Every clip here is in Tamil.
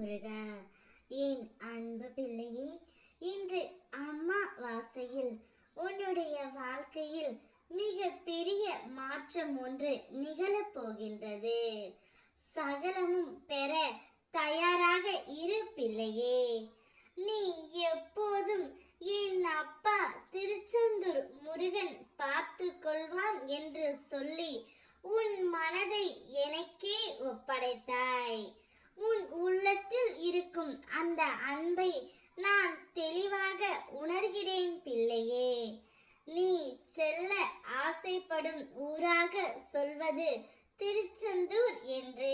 முருகா. என் அன்பு பிள்ளையே, இன்று அம்மா வாசையில் உன்னுடைய வாழ்க்கையில் மிக பெரிய மாற்றம் ஒன்று நிகழப் போகின்றது. சகலமும் பெற தயாராக இரு பிள்ளையே. நீ எப்போதும் என் அப்பா திருச்செந்தூர் முருகன் பார்த்து கொள்வான் என்று சொல்லி உன் மனதை எனக்கே ஒப்படைத்தாய். உன் உள்ளத்தில் இருக்கும் அந்த அன்பை நான் தெளிவாக உணர்கிறேன் பிள்ளையே. நீ செல்ல ஆசைப்படும் ஊராக சொல்வது திருச்செந்தூர் என்று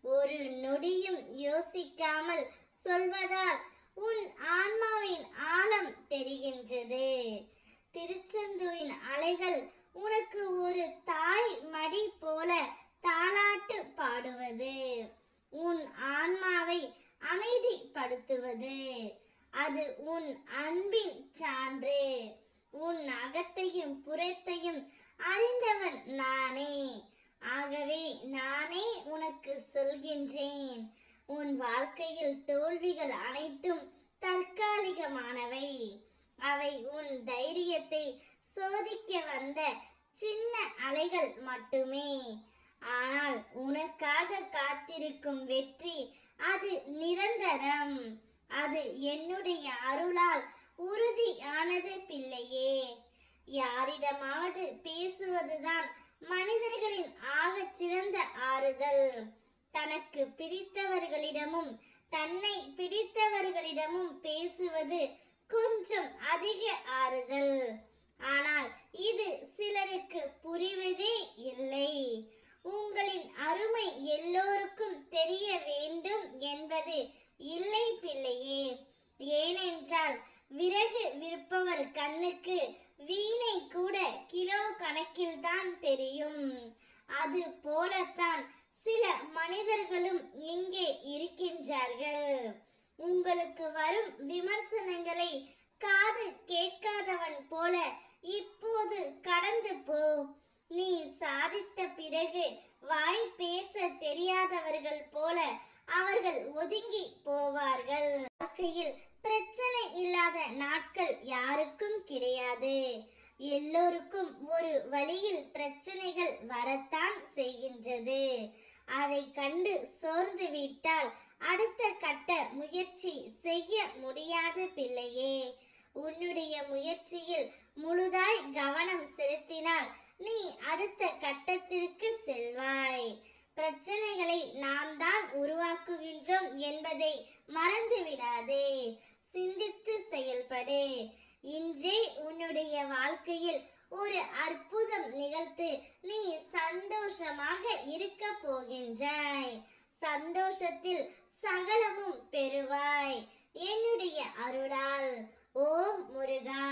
ஒரு நொடியும் யோசிக்காமல் சொல்வதால் உன் ஆன்மாவின் ஆழம் தெரிகின்றது. திருச்செந்தூரின் அலைகள் உனக்கு ஒரு தாய் மடி போல தாலாட்டு பாடுவது, உன் ஆன்மாவை அமைதிப்படுத்துவது. அது உன் அன்பின் சான்று. உன் அகத்தையும் புறத்தையும் அறிந்தவன் நானே. ஆகவே நானே உனக்கு சொல்கின்றேன், உன் வாழ்க்கையில் தோல்விகள் அனைத்தும் தற்காலிகமானவை. அவை உன் தைரியத்தை சோதிக்க வந்த சின்ன அலைகள் மட்டுமே. ஆனால் உனக்காக காத்திருக்கும் வெற்றி அது நிரந்தரம். அது என்னுடைய அருளால் உறுதியானது பிள்ளையே. யாரிடமாவது பேசுவதுதான் மனிதர்களின் ஆகச் சிறந்த ஆறுதல். தனக்கு பிடித்தவர்களிடமும் தன்னை பிடித்தவர்களிடமும் பேசுவது கொஞ்சம் அதிக ஆறுதல். ஆனால் இது சிலருக்கு புரிவதே இல்லை. உங்களின் அருமை எல்லோருக்கும் தெரிய வேண்டும் என்பது இல்லை பிள்ளையே. ஏனென்றால் விறகு விற்பவர் கண்ணுக்கு வீணை கூட கிலோ கணக்கில் தான் தெரியும். அது போலத்தான் சில மனிதர்களும் இங்கே இருக்கின்றார்கள். உங்களுக்கு வரும் விமர்சனங்களை காது கேட்காதவன் போல இப்போது கடந்து போ. நீ சாதித்த பிறகு வாய் பேச தெரியாதவர்கள் போல அவர்கள் ஒதுங்கி போவார்கள். வாழ்க்கையில் பிரச்சனை இல்லாத நாட்கள் யாருக்கும் கிடையாது. எல்லோருக்கும் ஒரு வழியில் பிரச்சனைகள் வரத்தான் செய்கின்றது. அதை கண்டு சோர்ந்து விட்டால் அடுத்த கட்ட முயற்சி செய்ய முடியாது பிள்ளையே. உன்னுடைய முயற்சியில் முழுதாய் கவனம் செலுத்தினால் நீ அடுத்த கட்டத்திற்கு செல்வாய். பிரச்சனைகளை நாம் தான் உருவாக்குகின்றோம் என்பதை மறந்து விடாதே. சிந்தித்து செயல்படு. இன்றே உன்னுடைய வாழ்க்கையில் ஒரு அற்புதம் நிகழ்த்து நீ சந்தோஷமாக இருக்க போகின்றாய். சந்தோஷத்தில் சகலமும் பெறுவாய் என்னுடைய அருளால். ஓம் முருகா.